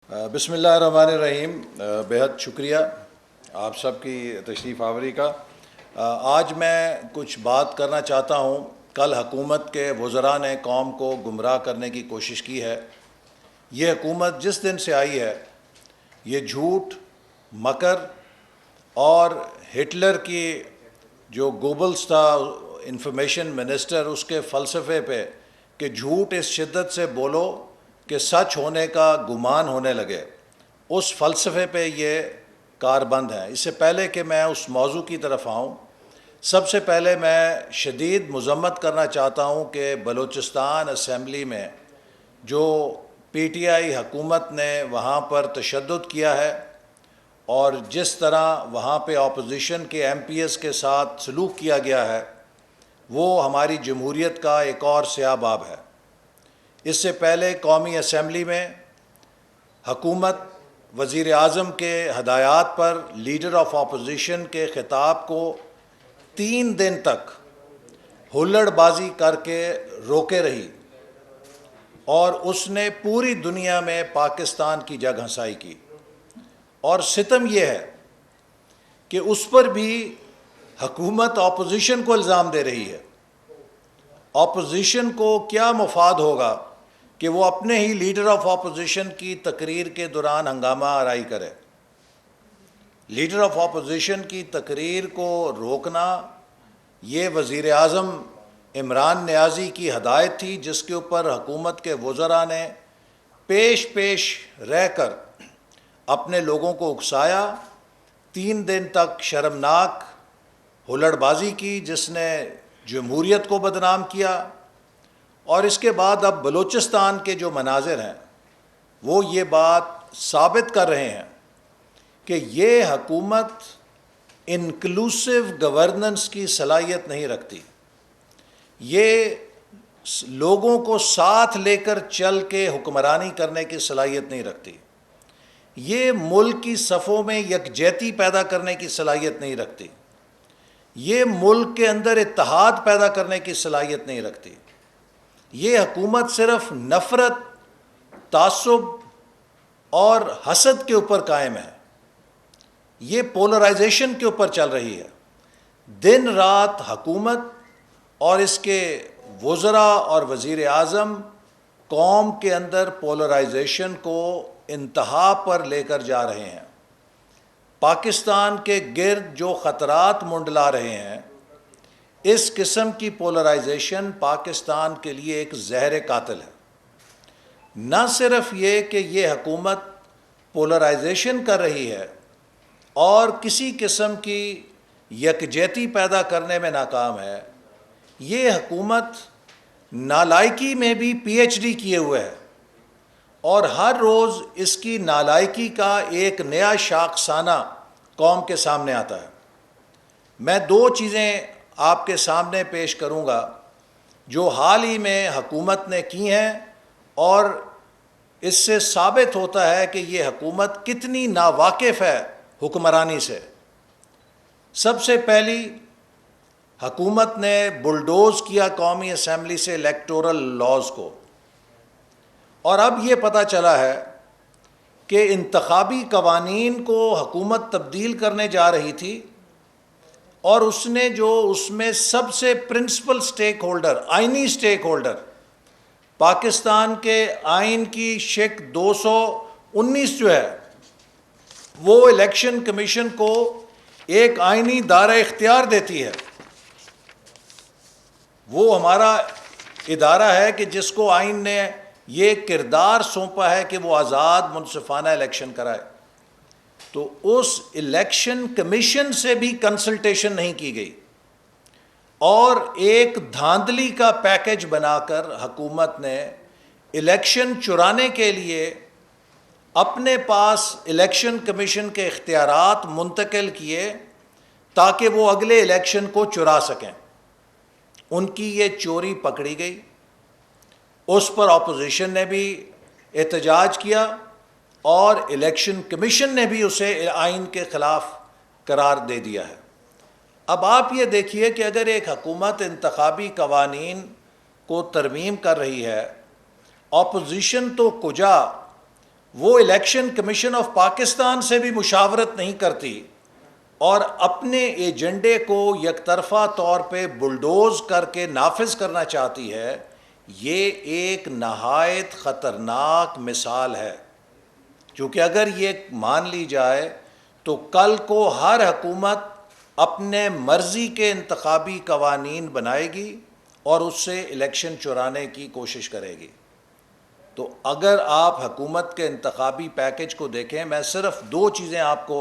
بسم اللہ الرحمن الرحیم۔ بہت شکریہ آپ سب کی تشریف آوری کا۔ آج میں کچھ بات کرنا چاہتا ہوں۔ کل حکومت کے وزراء نے قوم کو گمراہ کرنے کی کوشش کی ہے۔ یہ حکومت جس دن سے آئی ہے یہ جھوٹ، مکر اور ہٹلر کی جو گوبلز تھا انفارمیشن منسٹر، اس کے فلسفے پہ کہ جھوٹ اس شدت سے بولو کہ سچ ہونے کا گمان ہونے لگے، اس فلسفے پہ یہ کاربند ہے۔ اس سے پہلے کہ میں اس موضوع کی طرف آؤں، سب سے پہلے میں شدید مذمت کرنا چاہتا ہوں کہ بلوچستان اسمبلی میں جو پی ٹی آئی حکومت نے وہاں پر تشدد کیا ہے اور جس طرح وہاں پہ اپوزیشن کے ایم پی ایس کے ساتھ سلوک کیا گیا ہے، وہ ہماری جمہوریت کا ایک اور سیاہ باب ہے۔ اس سے پہلے قومی اسمبلی میں حکومت وزیر اعظم کے ہدایات پر لیڈر آف اپوزیشن کے خطاب کو 3 دن تک ہلڑ بازی کر کے روکے رہی اور اس نے پوری دنیا میں پاکستان کی جگ ہنسائی کی۔ اور ستم یہ ہے کہ اس پر بھی حکومت اپوزیشن کو الزام دے رہی ہے۔ اپوزیشن کو کیا مفاد ہوگا کہ وہ اپنے ہی لیڈر آف اپوزیشن کی تقریر کے دوران ہنگامہ آرائی کرے۔ لیڈر آف اپوزیشن کی تقریر کو روکنا یہ وزیر اعظم عمران نیازی کی ہدایت تھی، جس کے اوپر حکومت کے وزراء نے پیش رہ کر اپنے لوگوں کو اکسایا۔ 3 دن تک شرمناک ہلڑ بازی کی جس نے جمہوریت کو بدنام کیا، اور اس کے بعد اب بلوچستان کے جو مناظر ہیں وہ یہ بات ثابت کر رہے ہیں کہ یہ حکومت انکلوسیو گورننس کی صلاحیت نہیں رکھتی، یہ لوگوں کو ساتھ لے کر چل کے حکمرانی کرنے کی صلاحیت نہیں رکھتی، یہ ملک کی صفوں میں یکجہتی پیدا کرنے کی صلاحیت نہیں رکھتی، یہ ملک کے اندر اتحاد پیدا کرنے کی صلاحیت نہیں رکھتی۔ یہ حکومت صرف نفرت، تعصب اور حسد کے اوپر قائم ہے، یہ پولرائزیشن کے اوپر چل رہی ہے۔ دن رات حکومت اور اس کے وزراء اور وزیر اعظم قوم کے اندر پولرائزیشن کو انتہا پر لے کر جا رہے ہیں۔ پاکستان کے گرد جو خطرات منڈلا رہے ہیں، اس قسم کی پولرائزیشن پاکستان کے لیے ایک زہر قاتل ہے۔ نہ صرف یہ کہ یہ حکومت پولرائزیشن کر رہی ہے اور کسی قسم کی یکجہتی پیدا کرنے میں ناکام ہے، یہ حکومت نالائکی میں بھی پی ایچ ڈی کیے ہوئے ہے، اور ہر روز اس کی نالائکی کا ایک نیا شاخسانہ قوم کے سامنے آتا ہے۔ میں 2 چیزیں آپ کے سامنے پیش کروں گا جو حال ہی میں حکومت نے کی ہیں، اور اس سے ثابت ہوتا ہے کہ یہ حکومت کتنی ناواقف ہے حکمرانی سے۔ سب سے پہلی، حکومت نے بلڈوز کیا قومی اسمبلی سے الیکٹورل لاز کو، اور اب یہ پتہ چلا ہے کہ انتخابی قوانین کو حکومت تبدیل کرنے جا رہی تھی، اور اس نے جو اس میں سب سے پرنسپل سٹیک ہولڈر، آئینی سٹیک ہولڈر، پاکستان کے آئین کی شق 219 جو ہے، وہ الیکشن کمیشن کو ایک آئینی دائرہ اختیار دیتی ہے۔ وہ ہمارا ادارہ ہے کہ جس کو آئین نے یہ کردار سونپا ہے کہ وہ آزاد منصفانہ الیکشن کرائے، تو اس الیکشن کمیشن سے بھی کنسلٹیشن نہیں کی گئی، اور ایک دھاندلی کا پیکج بنا کر حکومت نے الیکشن چرانے کے لیے اپنے پاس الیکشن کمیشن کے اختیارات منتقل کیے تاکہ وہ اگلے الیکشن کو چرا سکیں۔ ان کی یہ چوری پکڑی گئی، اس پر اپوزیشن نے بھی احتجاج کیا، اور الیکشن کمیشن نے بھی اسے آئین کے خلاف قرار دے دیا ہے۔ اب آپ یہ دیکھیے کہ اگر ایک حکومت انتخابی قوانین کو ترمیم کر رہی ہے، اپوزیشن تو کجا وہ الیکشن کمیشن آف پاکستان سے بھی مشاورت نہیں کرتی اور اپنے ایجنڈے کو یک طرفہ طور پہ بلڈوز کر کے نافذ کرنا چاہتی ہے، یہ ایک نہایت خطرناک مثال ہے، کیونکہ اگر یہ مان لی جائے تو کل کو ہر حکومت اپنے مرضی کے انتخابی قوانین بنائے گی اور اس سے الیکشن چرانے کی کوشش کرے گی۔ تو اگر آپ حکومت کے انتخابی پیکج کو دیکھیں، میں صرف 2 چیزیں آپ کو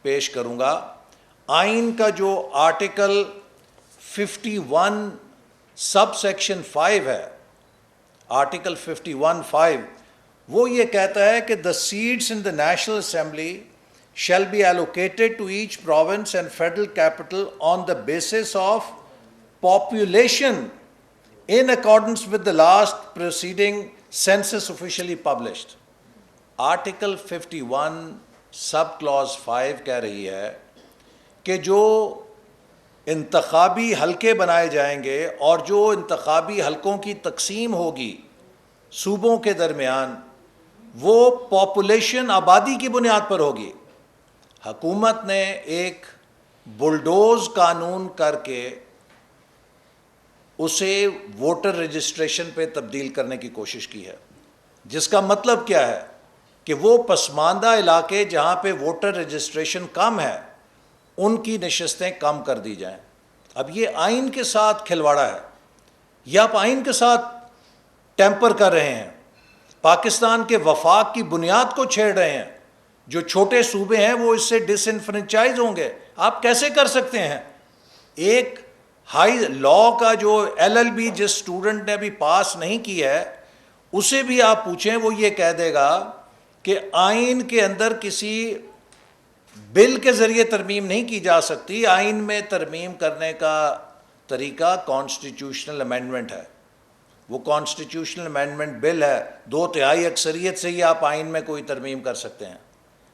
پیش کروں گا۔ آئین کا جو آرٹیکل 51 سب سیکشن 5 ہے، آرٹیکل 51(5), وہ یہ کہتا ہے کہ the seats in the National Assembly shall be allocated to each province and federal capital on the basis of population in accordance with the last preceding census officially published۔ Article 51 sub Claus 5 کہہ رہی ہے کہ جو انتخابی حلقے بنائے جائیں گے اور جو انتخابی حلقوں کی تقسیم ہوگی صوبوں کے درمیان، وہ پاپولیشن آبادی کی بنیاد پر ہوگی۔ حکومت نے ایک بلڈوز قانون کر کے اسے ووٹر رجسٹریشن پہ تبدیل کرنے کی کوشش کی ہے، جس کا مطلب کیا ہے کہ وہ پسماندہ علاقے جہاں پہ ووٹر رجسٹریشن کم ہے ان کی نشستیں کم کر دی جائیں۔ اب یہ آئین کے ساتھ کھلواڑا ہے، یہ آپ آئین کے ساتھ ٹیمپر کر رہے ہیں، پاکستان کے وفاق کی بنیاد کو چھیڑ رہے ہیں۔ جو چھوٹے صوبے ہیں وہ اس سے ڈس انفرنچائز ہوں گے۔ آپ کیسے کر سکتے ہیں؟ ایک ہائی لاء کا جو LLB جس اسٹوڈنٹ نے ابھی پاس نہیں کی ہے، اسے بھی آپ پوچھیں، وہ یہ کہہ دے گا کہ آئین کے اندر کسی بل کے ذریعے ترمیم نہیں کی جا سکتی، آئین میں ترمیم کرنے کا طریقہ کانسٹیٹیوشنل امینڈمنٹ ہے۔ وہ کانسٹیٹیوشنل امینڈمنٹ بل ہے، 2/3 اکثریت سے ہی آپ آئین میں کوئی ترمیم کر سکتے ہیں۔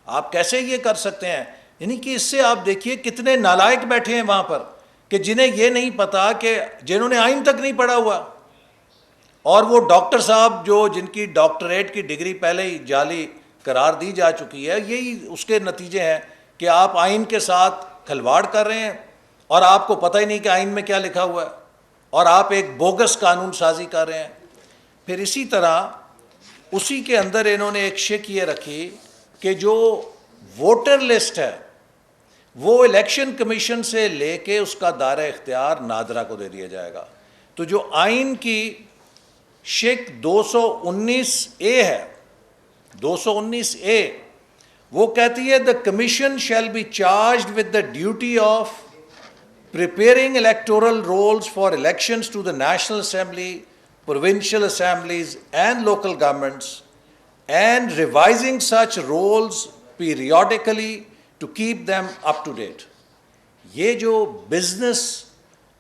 آپ کیسے یہ کر سکتے ہیں؟ یعنی کہ اس سے آپ دیکھیے کتنے نالائق بیٹھے ہیں وہاں پر کہ جنہیں یہ نہیں پتا، کہ جنہوں نے آئین تک نہیں پڑھا ہوا، اور وہ ڈاکٹر صاحب جو جن کی ڈاکٹریٹ کی ڈگری پہلے ہی جعلی قرار دی جا چکی ہے، یہی اس کے نتیجے ہیں کہ آپ آئین کے ساتھ کھلواڑ کر رہے ہیں اور آپ کو پتہ ہی نہیں کہ آئین میں کیا لکھا ہوا ہے، اور آپ ایک بوگس قانون سازی کر رہے ہیں۔ پھر اسی طرح اسی کے اندر انہوں نے ایک شک یہ رکھی کہ جو ووٹر لسٹ ہے وہ الیکشن کمیشن سے لے کے اس کا دائرہ اختیار نادرا کو دے دیا جائے گا۔ تو جو آئین کی شک 219A ہے، 219A، وہ کہتی ہے the commission shall be charged with the duty of preparing electoral rolls for elections to the National Assembly, provincial assemblies and local governments, and revising such rolls periodically to keep them up to date۔ یہ جو business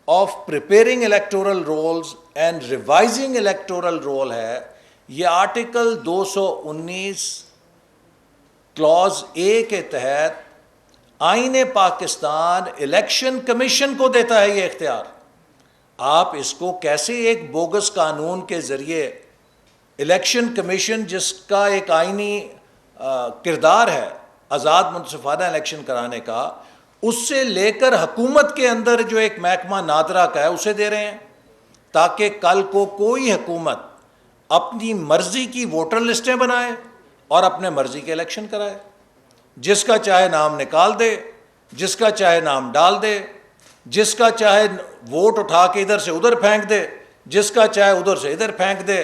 of preparing electoral rolls and revising electoral roll ہے، یہ article 219 Claus A کے تحت آئین Pakistan election commission کو دیتا ہے یہ اختیار۔ آپ اس کو کیسے ایک بوگس قانون کے ذریعے الیکشن کمیشن جس کا ایک آئینی کردار ہے آزاد منصفانہ الیکشن کرانے کا، اس سے لے کر حکومت کے اندر جو ایک محکمہ نادرا کا ہے اسے دے رہے ہیں، تاکہ کل کو کوئی حکومت اپنی مرضی کی ووٹر لسٹیں بنائے اور اپنے مرضی کے الیکشن کرائے، جس کا چاہے نام نکال دے، جس کا چاہے نام ڈال دے، جس کا چاہے ووٹ اٹھا کے ادھر سے ادھر پھینک دے، جس کا چاہے ادھر سے ادھر پھینک دے،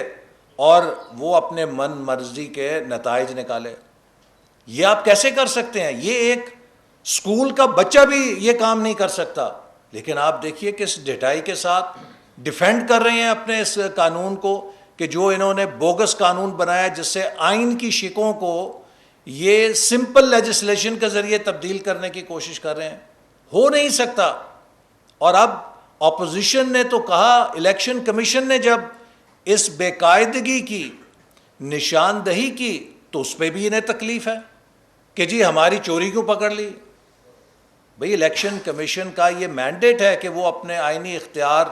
اور وہ اپنے من مرضی کے نتائج نکالے۔ یہ آپ کیسے کر سکتے ہیں؟ یہ ایک اسکول کا بچہ بھی یہ کام نہیں کر سکتا، لیکن آپ دیکھیے کس ڈٹائی کے ساتھ ڈیفینڈ کر رہے ہیں اپنے اس قانون کو، کہ جو انہوں نے بوگس قانون بنایا جس سے آئین کی شکوں کو یہ سمپل لیجسلیشن کے ذریعے تبدیل کرنے کی کوشش کر رہے ہیں۔ ہو نہیں سکتا۔ اور اب اپوزیشن نے تو کہا، الیکشن کمیشن نے جب اس بے قاعدگی کی نشاندہی کی تو اس پہ بھی انہیں تکلیف ہے کہ جی ہماری چوری کیوں پکڑ لی۔ بھئی الیکشن کمیشن کا یہ مینڈیٹ ہے کہ وہ اپنے آئینی اختیار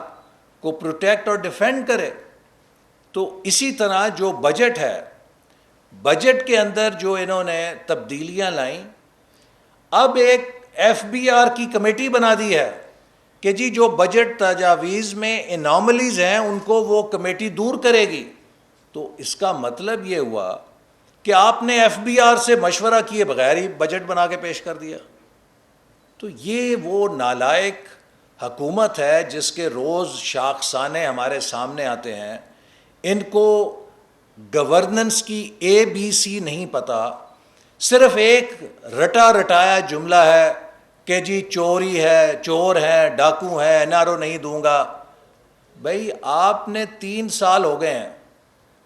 کو پروٹیکٹ اور ڈیفینڈ کرے۔ تو اسی طرح جو بجٹ ہے بجٹ کے اندر جو انہوں نے تبدیلیاں لائیں، اب ایک ایف بی آر کی کمیٹی بنا دی ہے کہ جی جو بجٹ تجاویز میں اناملیز ہیں ان کو وہ کمیٹی دور کرے گی. تو اس کا مطلب یہ ہوا کہ آپ نے ایف بی آر سے مشورہ کیے بغیر ہی بجٹ بنا کے پیش کر دیا. تو یہ وہ نالائق حکومت ہے جس کے روز شاخسانے ہمارے سامنے آتے ہیں. ان کو گورننس کی اے بی سی نہیں پتہ، صرف ایک رٹا رٹایا جملہ ہے کہ جی چوری ہے، چور ہے، ڈاکو ہے، این آر او نہیں دوں گا. بھائی آپ نے 3 سال ہو گئے ہیں،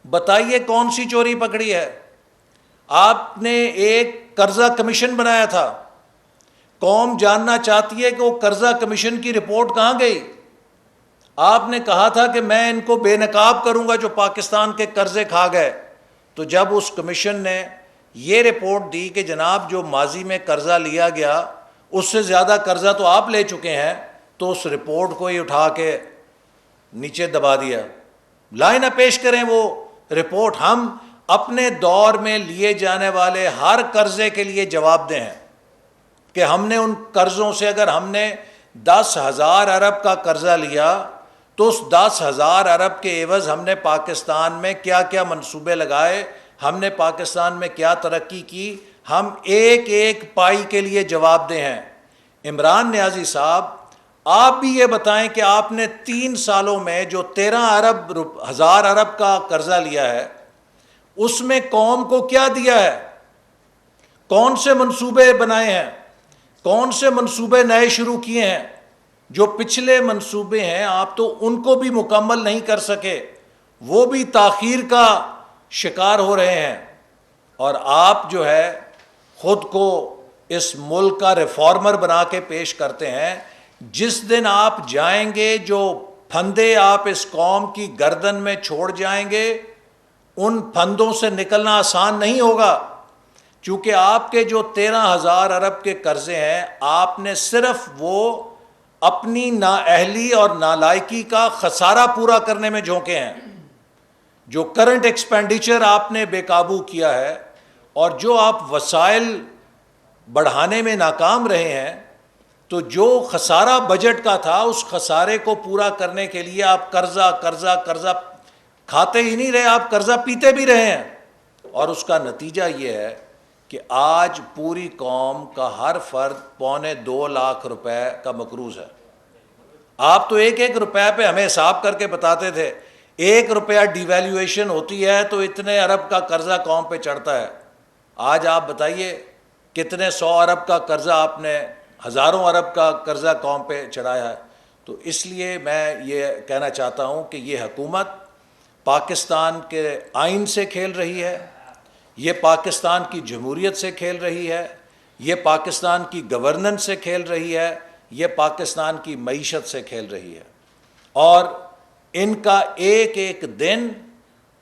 بتائیے کون سی چوری پکڑی ہے؟ آپ نے ایک قرضہ کمیشن بنایا تھا، قوم جاننا چاہتی ہے کہ وہ قرضہ کمیشن کی رپورٹ کہاں گئی؟ آپ نے کہا تھا کہ میں ان کو بے نقاب کروں گا جو پاکستان کے قرضے کھا گئے. تو جب اس کمیشن نے یہ رپورٹ دی کہ جناب جو ماضی میں قرضہ لیا گیا اس سے زیادہ قرضہ تو آپ لے چکے ہیں، تو اس رپورٹ کو ہی اٹھا کے نیچے دبا دیا. لائیں نہ پیش کریں وہ رپورٹ. ہم اپنے دور میں لیے جانے والے ہر قرضے کے لیے جواب دہ ہیں کہ ہم نے ان قرضوں سے، اگر ہم نے 10,000 ارب کا قرضہ لیا تو اس 10,000 ارب کے عوض ہم نے پاکستان میں کیا کیا منصوبے لگائے، ہم نے پاکستان میں کیا ترقی کی. ہم ایک ایک پائی کے لیے جواب دہ ہیں. عمران نیازی صاحب، آپ بھی یہ بتائیں کہ آپ نے 3 سالوں میں جو 13,000 ارب کا قرضہ لیا ہے اس میں قوم کو کیا دیا ہے؟ کون سے منصوبے بنائے ہیں؟ کون سے منصوبے نئے شروع کیے ہیں؟ جو پچھلے منصوبے ہیں آپ تو ان کو بھی مکمل نہیں کر سکے، وہ بھی تاخیر کا شکار ہو رہے ہیں. اور آپ جو ہے خود کو اس ملک کا ریفارمر بنا کے پیش کرتے ہیں. جس دن آپ جائیں گے جو پھندے آپ اس قوم کی گردن میں چھوڑ جائیں گے، ان پھندوں سے نکلنا آسان نہیں ہوگا. چونکہ آپ کے جو 13,000 ارب کے قرضے ہیں، آپ نے صرف وہ اپنی نااہلی اور نالائکی کا خسارہ پورا کرنے میں جھونکے ہیں. جو کرنٹ ایکسپینڈیچر آپ نے بے قابو کیا ہے اور جو آپ وسائل بڑھانے میں ناکام رہے ہیں، تو جو خسارہ بجٹ کا تھا اس خسارے کو پورا کرنے کے لیے آپ قرضہ قرضہ قرضہ کھاتے ہی نہیں رہے، آپ قرضہ پیتے بھی رہے ہیں. اور اس کا نتیجہ یہ ہے کہ آج پوری قوم کا ہر فرد 2.25 لاکھ روپے کا مقروض ہے. آپ تو ایک ایک روپے پہ ہمیں حساب کر کے بتاتے تھے، 1 روپیہ ڈی ویلیویشن ہوتی ہے تو اتنے ارب کا قرضہ قوم پہ چڑھتا ہے. آج آپ بتائیے کتنے 100 ارب کا قرضہ آپ نے، ہزاروں ارب کا قرضہ قوم پہ چڑھایا ہے. تو اس لیے میں یہ کہنا چاہتا ہوں کہ یہ حکومت پاکستان کے آئین سے کھیل رہی ہے، یہ پاکستان کی جمہوریت سے کھیل رہی ہے، یہ پاکستان کی گورننس سے کھیل رہی ہے، یہ پاکستان کی معیشت سے کھیل رہی ہے. اور ان کا ایک ایک دن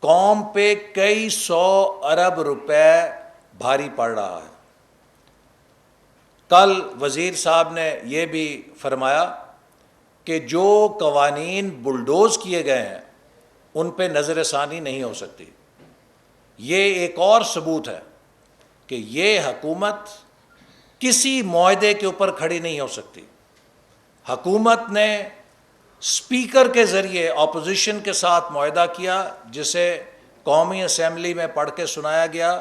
قوم پہ کئی 100 ارب روپے بھاری پڑ رہا ہے. کل وزیر صاحب نے یہ بھی فرمایا کہ جو قوانین بلڈوز کیے گئے ہیں ان پہ نظر ثانی نہیں ہو سکتی. یہ ایک اور ثبوت ہے کہ یہ حکومت کسی معاہدے کے اوپر کھڑی نہیں ہو سکتی. حکومت نے اسپیکر کے ذریعے اپوزیشن کے ساتھ معاہدہ کیا، جسے قومی اسمبلی میں پڑھ کے سنایا گیا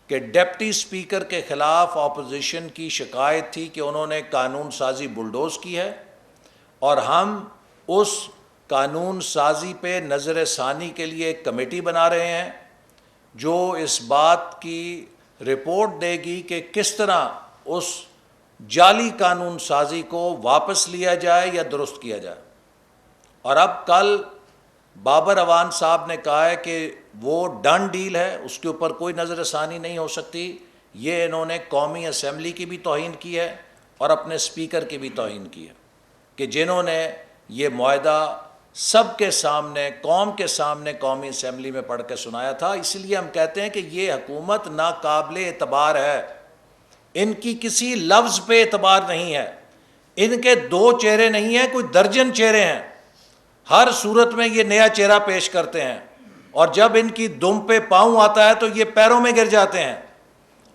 کہ ڈپٹی اسپیکر کے خلاف اپوزیشن کی شکایت تھی کہ انہوں نے قانون سازی بلڈوز کی ہے، اور ہم اس قانون سازی پہ نظر ثانی کے لیے ایک کمیٹی بنا رہے ہیں جو اس بات کی رپورٹ دے گی کہ کس طرح اس جعلی قانون سازی کو واپس لیا جائے یا درست کیا جائے. اور اب کل بابر اعوان صاحب نے کہا ہے کہ وہ ڈن ڈیل ہے، اس کے اوپر کوئی نظر ثانی نہیں ہو سکتی. یہ انہوں نے قومی اسمبلی کی بھی توہین کی ہے اور اپنے اسپیکر کی بھی توہین کی ہے کہ جنہوں نے یہ معاہدہ سب کے سامنے، قوم کے سامنے قومی اسمبلی میں پڑھ کے سنایا تھا. اس لیے ہم کہتے ہیں کہ یہ حکومت ناقابل اعتبار ہے. ان کی کسی لفظ پہ اعتبار نہیں ہے. ان کے 2 چہرے نہیں ہیں، کوئی درجن چہرے ہیں. ہر صورت میں یہ نیا چہرہ پیش کرتے ہیں. اور جب ان کی دم پہ پاؤں آتا ہے تو یہ پیروں میں گر جاتے ہیں،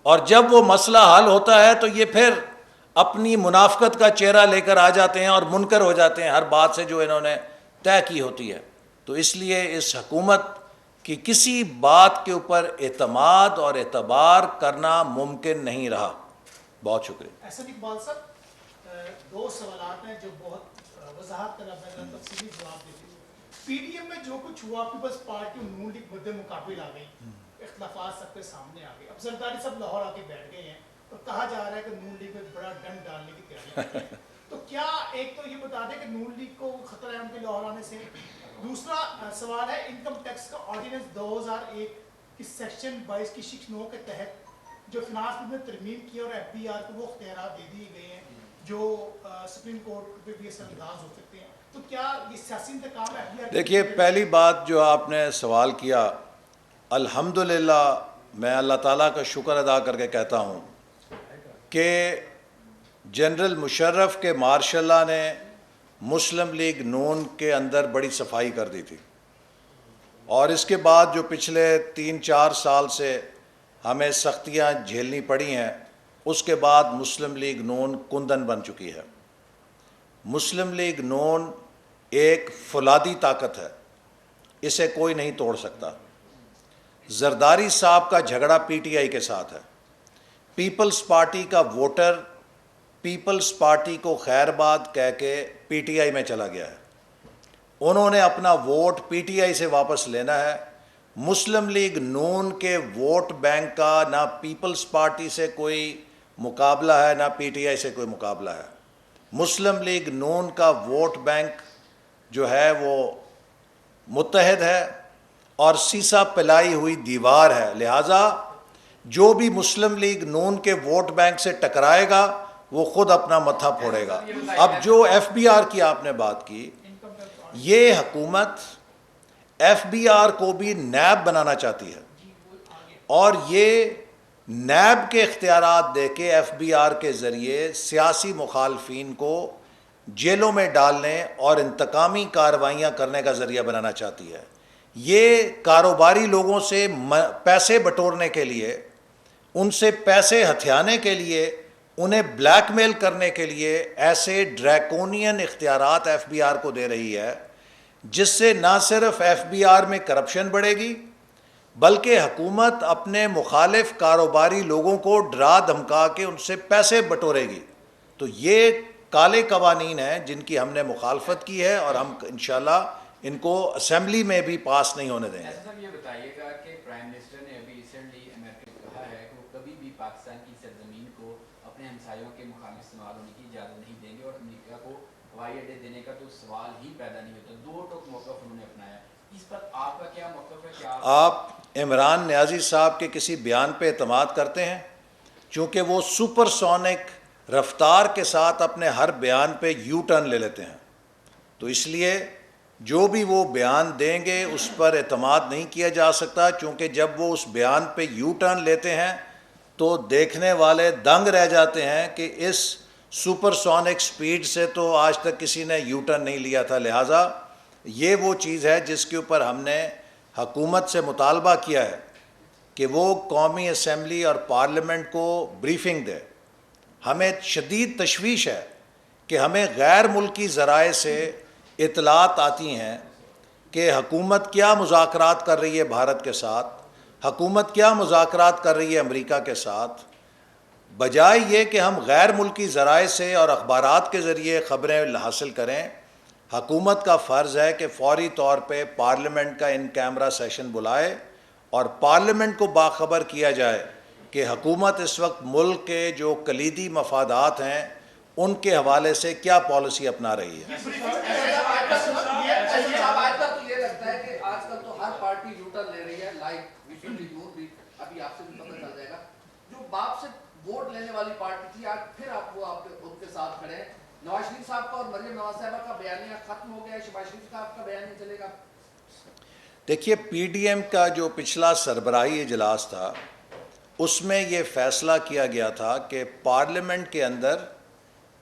اور جب وہ مسئلہ حل ہوتا ہے تو یہ پھر اپنی منافقت کا چہرہ لے کر آ جاتے ہیں اور منکر ہو جاتے ہیں ہر بات سے جو انہوں نے طے کی ہوتی ہے۔ تو اس لیے اس حکومت کی کسی بات کے اوپر اعتماد اور اعتبار کرنا ممکن نہیں رہا۔ بہت شکریہ۔ احسن اقبال صاحب، دو سوالات ہیں جو بہت وضاحت طلب ہے، تفصیلی جواب دیتے ہیں۔ پی ڈی ایم میں جو کچھ ہوا، پیپلز پارٹی اور نون لیگ مد مقابل آ گئی، اختلافات سب کے سامنے آ گئے، اب زرداری صاحب لاہور آ کے بیٹھ گئے ہیں اور کہا جا رہا ہے کہ نون لیگ میں بڑا ڈنڈ ڈالنے کی تیاری ہے۔ تو کیا ایک تو یہ بتا دیں کہ نون لیگ کو خطرہ ہے ان کے لاہور آنے سے؟ دوسرا سوال ہے انکم ٹیکس کا آرڈیننس 2001 کی سیکشن 22 کی شکل 9 کے تحت جو فنانس بل میں ترمیم کی اور ایف بی آر کو وہ اختیارات دے دیے گئے ہیں جو سپریم کورٹ پہ بھی اثر انداز ہو سکتے ہیں، تو کیا یہ سیاسی انتقام ہے ایف بی آر؟ دیکھیے، پہلی بات جو آپ نے سوال کیا، الحمدللہ میں اللہ تعالیٰ کا شکر ادا کر کے کہتا ہوں کہ جنرل مشرف کے مارشاء اللہ نے مسلم لیگ نون کے اندر بڑی صفائی کر دی تھی، اور اس کے بعد جو پچھلے 3-4 سال سے ہمیں سختیاں جھیلنی پڑی ہیں، اس کے بعد مسلم لیگ نون کندن بن چکی ہے۔ مسلم لیگ نون ایک فولادی طاقت ہے، اسے کوئی نہیں توڑ سکتا۔ زرداری صاحب کا جھگڑا پی ٹی آئی کے ساتھ ہے۔ پیپلز پارٹی کا ووٹر پیپلز پارٹی کو خیر باد کہہ کے پی ٹی آئی میں چلا گیا ہے، انہوں نے اپنا ووٹ پی ٹی آئی سے واپس لینا ہے۔ مسلم لیگ نون کے ووٹ بینک کا نہ پیپلز پارٹی سے کوئی مقابلہ ہے نہ پی ٹی آئی سے کوئی مقابلہ ہے۔ مسلم لیگ نون کا ووٹ بینک جو ہے وہ متحد ہے اور سیسا پلائی ہوئی دیوار ہے، لہٰذا جو بھی مسلم لیگ نون کے ووٹ بینک سے ٹکرائے گا وہ خود اپنا متھا پھوڑے گا۔ اب جو ایف بی آر کی آپ نے بات کی، یہ حکومت ایف بی آر کو بھی نیب بنانا چاہتی ہے، اور یہ نیب کے اختیارات دے کے ایف بی آر کے ذریعے سیاسی مخالفین کو جیلوں میں ڈالنے اور انتقامی کارروائیاں کرنے کا ذریعہ بنانا چاہتی ہے۔ یہ کاروباری لوگوں سے پیسے بٹورنے کے لیے، ان سے پیسے ہتھیانے کے لیے، انہیں بلیک میل کرنے کے لیے ایسے ڈریکونین اختیارات ایف بی آر کو دے رہی ہے، جس سے نہ صرف ایف بی آر میں کرپشن بڑھے گی بلکہ حکومت اپنے مخالف کاروباری لوگوں کو ڈرا دھمکا کے ان سے پیسے بٹورے گی۔ تو یہ کالے قوانین ہیں جن کی ہم نے مخالفت کی ہے، اور ہم انشاءاللہ ان کو اسمبلی میں بھی پاس نہیں ہونے دیں گے۔ ایسا صاحب یہ بتائیے گا کہ پرائم منسٹر نے ابھی ریسنٹلی امریکہ کو کہا ہے کہ وہ کبھی بھی پاکستان کی سرزمین کو اپنے ہمسایوں کے مخالف استعمال ہونے کی اجازت نہیں دیں گے، اور امریکہ کو ہوائی اڈے دینے کا تو سوال ہی پیدا نہیں ہوتا۔ دو ٹوک موقف انہوں نے اپنایا، اس پر آپ کا کیا موقف ہے؟ کیا آپ عمران نیازی صاحب کے کسی بیان پہ اعتماد کرتے ہیں؟ چونکہ وہ سپر سونک رفتار کے ساتھ اپنے ہر بیان پہ یو ٹرن لے لیتے ہیں، تو اس لیے جو بھی وہ بیان دیں گے اس پر اعتماد نہیں کیا جا سکتا، چونکہ جب وہ اس بیان پہ یو ٹرن لیتے ہیں تو دیکھنے والے دنگ رہ جاتے ہیں کہ اس سپر سونک سپیڈ سے تو آج تک کسی نے یو ٹرن نہیں لیا تھا۔ لہٰذا یہ وہ چیز ہے جس کے اوپر ہم نے حکومت سے مطالبہ کیا ہے کہ وہ قومی اسمبلی اور پارلیمنٹ کو بریفنگ دے۔ ہمیں شدید تشویش ہے کہ ہمیں غیر ملکی ذرائع سے اطلاعات آتی ہیں کہ حکومت کیا مذاکرات کر رہی ہے بھارت کے ساتھ، حکومت کیا مذاکرات کر رہی ہے امریکہ کے ساتھ، بجائے یہ کہ ہم غیر ملکی ذرائع سے اور اخبارات کے ذریعے خبریں حاصل کریں۔ حکومت کا فرض ہے کہ فوری طور پہ پارلیمنٹ کا ان کیمرہ سیشن بلائے اور پارلیمنٹ کو باخبر کیا جائے کہ حکومت اس وقت ملک کے جو کلیدی مفادات ہیں ان کے حوالے سے کیا پالیسی اپنا رہی ہے۔ تو یہ لگتا ہے کہ آج کل تو ہر پارٹی یوٹرن لے رہی ہے، لائک ریسنٹلی دور بھی ابھی آپ سے بھی پتہ چل جائے گا، جو باپ سے ووٹ لینے والی پارٹی تھی آج پھر آپ ان کے ساتھ کھڑے ہیں۔ نواز شریف صاحب کا اور مریم نواز صاحبہ کا بیانیہ ختم ہو گیا ہے، شہباز شریف صاحب کا بیانیہ چلے گا؟ دیکھیے، پی ڈی ایم کا جو پچھلا سربراہی اجلاس تھا اس میں یہ فیصلہ کیا گیا تھا کہ پارلیمنٹ کے اندر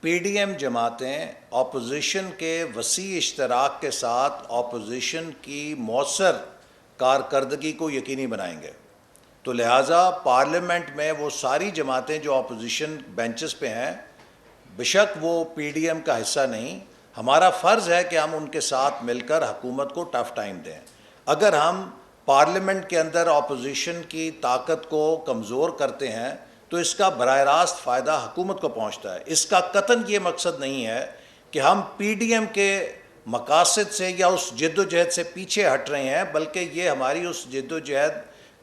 پی ڈی ایم جماعتیں اپوزیشن کے وسیع اشتراک کے ساتھ اپوزیشن کی مؤثر کارکردگی کو یقینی بنائیں گے. تو لہٰذا پارلیمنٹ میں وہ ساری جماعتیں جو اپوزیشن بینچز پہ ہیں، بیشک وہ پی ڈی ایم کا حصہ نہیں، ہمارا فرض ہے کہ ہم ان کے ساتھ مل کر حکومت کو ٹف ٹائم دیں. اگر ہم پارلیمنٹ کے اندر اپوزیشن کی طاقت کو کمزور کرتے ہیں تو اس کا براہ راست فائدہ حکومت کو پہنچتا ہے. اس کا قطعاً یہ مقصد نہیں ہے کہ ہم پی ڈی ایم کے مقاصد سے یا اس جد و جہد سے پیچھے ہٹ رہے ہیں، بلکہ یہ ہماری اس جد و جہد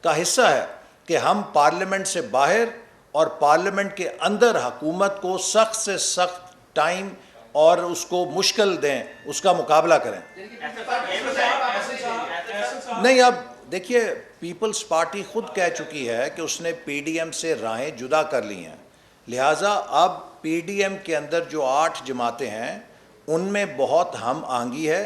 کا حصہ ہے کہ ہم پارلیمنٹ سے باہر اور پارلیمنٹ کے اندر حکومت کو سخت سے سخت ٹائم اور اس کو مشکل دیں، اس کا مقابلہ کریں. نہیں، اب دیکھیے پیپلز پارٹی خود کہہ چکی ہے کہ اس نے پی ڈی ایم سے راہیں جدا کر لی ہیں. لہٰذا اب پی ڈی ایم کے اندر جو 8 جماعتیں ہیں ان میں بہت ہم آہنگی ہے،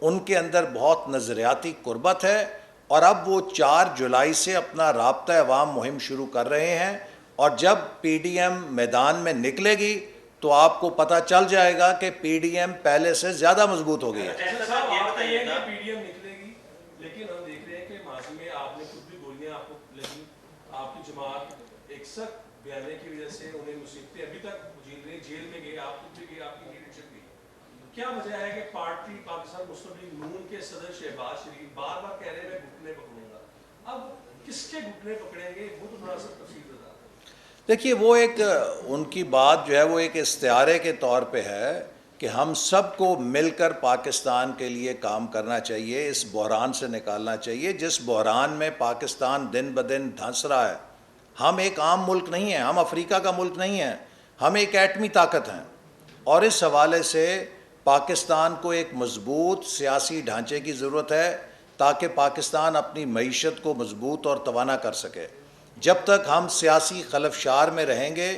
ان کے اندر بہت نظریاتی قربت ہے، اور اب وہ 4 جولائی سے اپنا رابطہ عوام مہم شروع کر رہے ہیں. اور جب پی ڈی ایم میدان میں نکلے گی تو آپ کو پتہ چل جائے گا کہ پی ڈی ایم پہلے سے زیادہ مضبوط ہو گئی ہے. پی ڈی ایم نکلے گی، لیکن ہم دیکھ رہے ہیں کہ ماضی میں آپ نے خود بھی گولیاں آپ کو لگی، آپ کی جماعت ایک سخت بیانے کی وجہ سے انہیں مصیبتیں ابھی تک جھیل رہی، جیل میں گئے، آپ خود بھی گئے، آپ کی لیڈرشپ بھی. کیا وجہ ہے کہ پارٹی پاکستان مسلم لیگ نون کے صدر شہباز شریف بار بار کہہ رہے ہیں میں گھٹنے پکڑوں گا؟ اب کس کے گھٹنے پکڑیں گے؟ وہ تو مناسب تفصیل بتا. دیکھیے وہ ایک ان کی بات جو ہے وہ ایک استعارے کے طور پہ ہے کہ ہم سب کو مل کر پاکستان کے لیے کام کرنا چاہیے، اس بحران سے نکالنا چاہیے جس بحران میں پاکستان دن بدن دھنس رہا ہے. ہم ایک عام ملک نہیں ہیں، ہم افریقہ کا ملک نہیں ہیں، ہم ایک ایٹمی طاقت ہیں، اور اس حوالے سے پاکستان کو ایک مضبوط سیاسی ڈھانچے کی ضرورت ہے تاکہ پاکستان اپنی معیشت کو مضبوط اور توانا کر سکے. جب تک ہم سیاسی خلفشار میں رہیں گے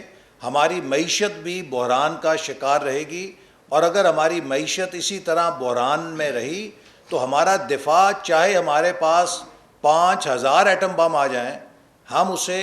ہماری معیشت بھی بحران کا شکار رہے گی، اور اگر ہماری معیشت اسی طرح بحران میں رہی تو ہمارا دفاع، چاہے ہمارے پاس 5000 ایٹم بم آ جائیں، ہم اسے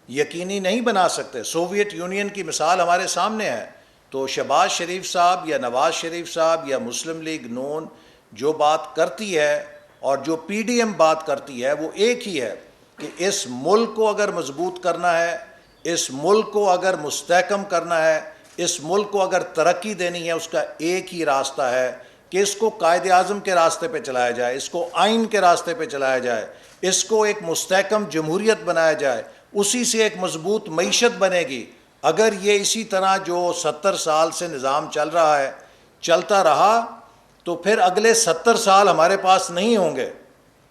یقینی نہیں بنا سکتے. سوویت یونین کی مثال ہمارے سامنے ہے. تو شہباز شریف صاحب یا نواز شریف صاحب یا مسلم لیگ نون جو بات کرتی ہے اور جو پی ڈی ایم بات کرتی ہے وہ ایک ہی ہے کہ اس ملک کو اگر مضبوط کرنا ہے، اس ملک کو اگر مستحکم کرنا ہے، اس ملک کو اگر ترقی دینی ہے، اس کا ایک ہی راستہ ہے کہ اس کو قائد اعظم کے راستے پہ چلایا جائے، اس کو آئین کے راستے پہ چلایا جائے، اس کو ایک مستحکم جمہوریت بنایا جائے. اسی سے ایک مضبوط معیشت بنے گی. اگر یہ اسی طرح جو 70 سال سے نظام چل رہا ہے چلتا رہا تو پھر اگلے 70 سال ہمارے پاس نہیں ہوں گے.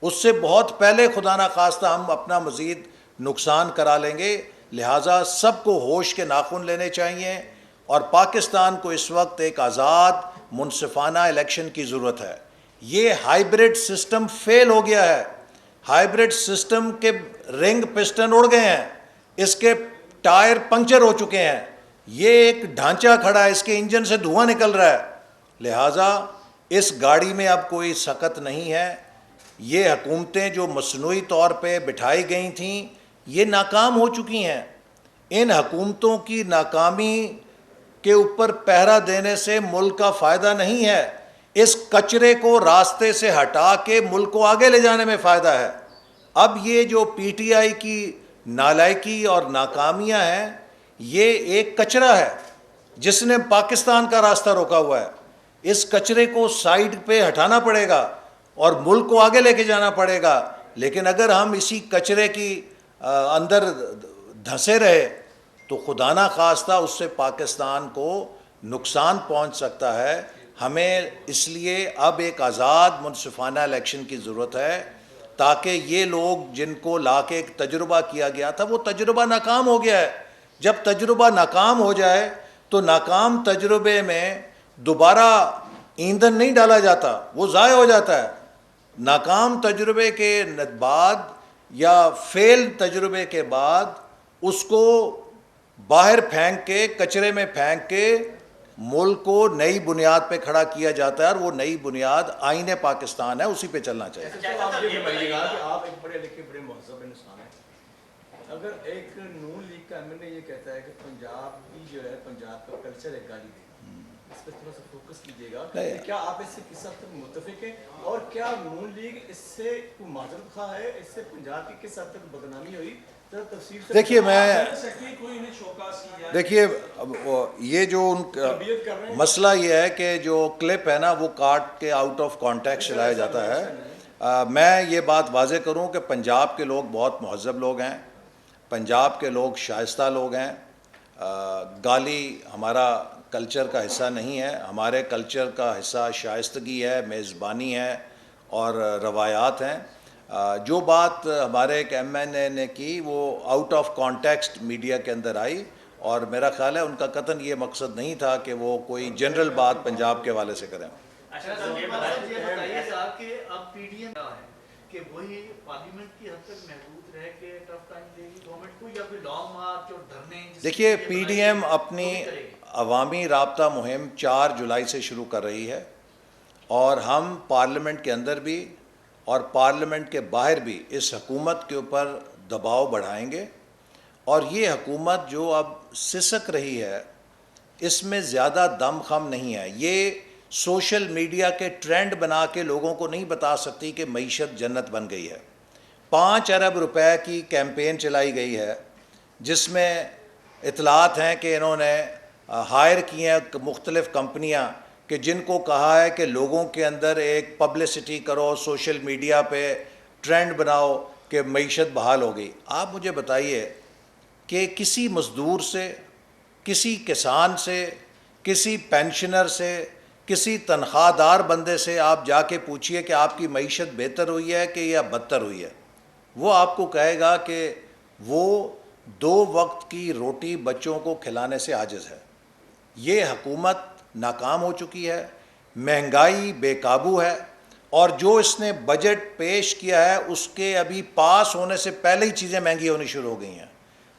اس سے بہت پہلے خدا نخواستہ ہم اپنا مزید نقصان کرا لیں گے. لہٰذا سب کو ہوش کے ناخن لینے چاہیے، اور پاکستان کو اس وقت ایک آزاد منصفانہ الیکشن کی ضرورت ہے. یہ ہائیبرڈ سسٹم فیل ہو گیا ہے. ہائیبرڈ سسٹم کے رنگ پسٹن اڑ گئے ہیں، اس کے ٹائر پنکچر ہو چکے ہیں، یہ ایک ڈھانچہ کھڑا ہے، اس کے انجن سے دھواں نکل رہا ہے. لہٰذا اس گاڑی میں اب کوئی سکت نہیں ہے. یہ حکومتیں جو مصنوعی طور پہ بٹھائی گئی تھیں یہ ناکام ہو چکی ہیں. ان حکومتوں کی ناکامی کے اوپر پہرا دینے سے ملک کا فائدہ نہیں ہے، اس کچرے کو راستے سے ہٹا کے ملک کو آگے لے جانے میں فائدہ ہے. اب یہ جو پی ٹی آئی کی نالائکی اور ناکامیاں ہیں یہ ایک کچرا ہے جس نے پاکستان کا راستہ روکا ہوا ہے. اس کچرے کو سائیڈ پہ ہٹانا پڑے گا اور ملک کو آگے لے کے جانا پڑے گا. لیکن اگر ہم اسی کچرے کی اندر دھنسے رہے تو خدا نہ خواستہ اس سے پاکستان کو نقصان پہنچ سکتا ہے. ہمیں اس لیے اب ایک آزاد منصفانہ الیکشن کی ضرورت ہے تاکہ یہ لوگ جن کو لا کے ایک تجربہ کیا گیا تھا وہ تجربہ ناکام ہو گیا ہے. جب تجربہ ناکام ہو جائے تو ناکام تجربے میں دوبارہ ایندھن نہیں ڈالا جاتا، وہ ضائع ہو جاتا ہے. ناکام تجربے کے بعد یا فیل تجربے کے بعد اس کو باہر پھینک کے، کچرے میں پھینک کے ملک کو نئی بنیاد پہ کھڑا کیا جاتا ہے، اور وہ نئی بنیاد آئین پاکستان ہے، اسی پہ چلنا چاہیے. آپ یہ بتائیے گا کہ آپ ایک پڑھے لکھے بڑے مہذب انسان ہیں، اگر ایک نون لیگ کا ایم این اے یہ کہتا ہے کہ پنجاب کی جو ہے پنجاب کا کلچر ہے گالی دے، اس پہ تھوڑا سا فوکس کیجیے گا نہیں۔ کہ کیا آپ اس سے کس حد تک متفق ہیں اور کیا نون لیگ اس سے کوئی معذرت خواہ ہے, اس سے پنجاب کی کس حد تک بدنامی ہوئی؟ ذرا تفصیل سے دیکھیے میں کوئی انہیں شوکاس کیا ہے. دیکھیے یہ جو ان کا تربیت کر رہے ہیں. مسئلہ یہ ہے کہ جو کلپ ہے نا وہ کاٹ کے آؤٹ آف کانٹیکسٹ چلایا جاتا ہے. میں یہ بات واضح کروں کہ پنجاب کے لوگ بہت مہذب لوگ ہیں, پنجاب کے لوگ شائستہ لوگ ہیں. گالی ہمارا کلچر کا حصہ نہیں ہے. ہمارے کلچر کا حصہ شائستگی ہے, میزبانی ہے اور روایات ہیں. جو بات ہمارے ایک ایم این اے نے کی وہ آؤٹ آف کانٹیکسٹ میڈیا کے اندر آئی, اور میرا خیال ہے ان کا قطعاً یہ مقصد نہیں تھا کہ وہ کوئی جنرل بات پنجاب کے حوالے سے کریں. اچھا یہ بتائیے گا کہ اب پی ڈی ایم ہے کہ وہی پارلیمنٹ کی حد تک محدود رہ کے ٹف ٹائم دے گی گورنمنٹ کو, یا پھر لانگ مارچ اور دھرنے؟ دیکھیے پی ڈی ایم اپنی عوامی رابطہ مہم 4 جولائی سے شروع کر رہی ہے, اور ہم پارلیمنٹ کے اندر بھی اور پارلیمنٹ کے باہر بھی اس حکومت کے اوپر دباؤ بڑھائیں گے. اور یہ حکومت جو اب سسک رہی ہے اس میں زیادہ دم خم نہیں ہے. یہ سوشل میڈیا کے ٹرینڈ بنا کے لوگوں کو نہیں بتا سکتی کہ معیشت جنت بن گئی ہے. 5 ارب روپے کی کیمپین چلائی گئی ہے جس میں اطلاعات ہیں کہ انہوں نے ہائر کی ہیں مختلف کمپنیاں کہ جن کو کہا ہے کہ لوگوں کے اندر ایک پبلسٹی کرو, سوشل میڈیا پہ ٹرینڈ بناؤ کہ معیشت بحال ہو گئی. آپ مجھے بتائیے کہ کسی مزدور سے, کسی کسان سے, کسی پینشنر سے, کسی تنخواہ دار بندے سے آپ جا کے پوچھئے کہ آپ کی معیشت بہتر ہوئی ہے کہ یا بدتر ہوئی ہے, وہ آپ کو کہے گا کہ وہ 2 وقت کی روٹی بچوں کو کھلانے سے عاجز ہے. یہ حکومت ناکام ہو چکی ہے, مہنگائی بے قابو ہے, اور جو اس نے بجٹ پیش کیا ہے اس کے ابھی پاس ہونے سے پہلے ہی چیزیں مہنگی ہونی شروع ہو گئی ہیں.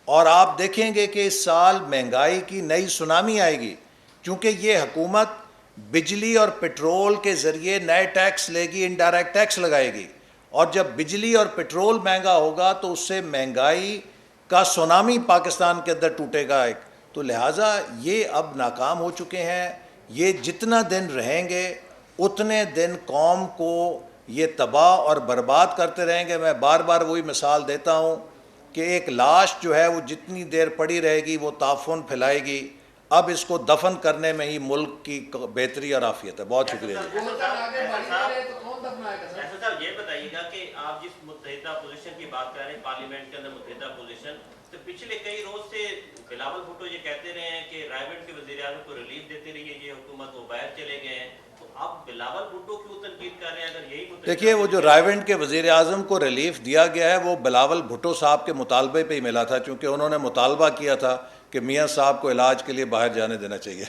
اور آپ دیکھیں گے کہ اس سال مہنگائی کی نئی سونامی آئے گی, چونکہ یہ حکومت بجلی اور پٹرول کے ذریعے نئے ٹیکس لے گی, انڈائریکٹ ٹیکس لگائے گی, اور جب بجلی اور پٹرول مہنگا ہوگا تو اس سے مہنگائی کا سونامی پاکستان کے اندر ٹوٹے گا ایک. تو لہٰذا یہ اب ناکام ہو چکے ہیں. یہ جتنا دن رہیں گے اتنے دن قوم کو یہ تباہ اور برباد کرتے رہیں گے. میں بار بار وہی مثال دیتا ہوں کہ ایک لاش جو ہے وہ جتنی دیر پڑی رہے گی وہ تعفن پھیلائے گی. اب اس کو دفن کرنے میں ہی ملک کی بہتری اور عافیت ہے. بہت شکریہ. صاحب یہ بتائیے گا کہ آپ جس متحدہ پوزیشن کی بات کر رہے ہیں پارلیمنٹ کے اندر متحدہ پوزیشن, تو پچھلے کئی روز سے بلاول بھٹو یہ کہتے رہے ہیں کہ رائیوڈ کے وزیر اعظم کو ریلیف دیتے رہی ہے یہ حکومت, وہ باہر چلے گئے ہیں, تو آپ بلاول بھٹو کیوں تنقید کر رہے ہیں اگر یہی دیکھیے وہ جو رائیونڈ کے وزیر اعظم کو ریلیف دیا گیا ہے وہ بلاول بھٹو صاحب کے مطالبے پہ ہی ملا تھا, چونکہ انہوں نے مطالبہ کیا تھا کہ میاں صاحب کو علاج کے لیے باہر جانے دینا چاہیے.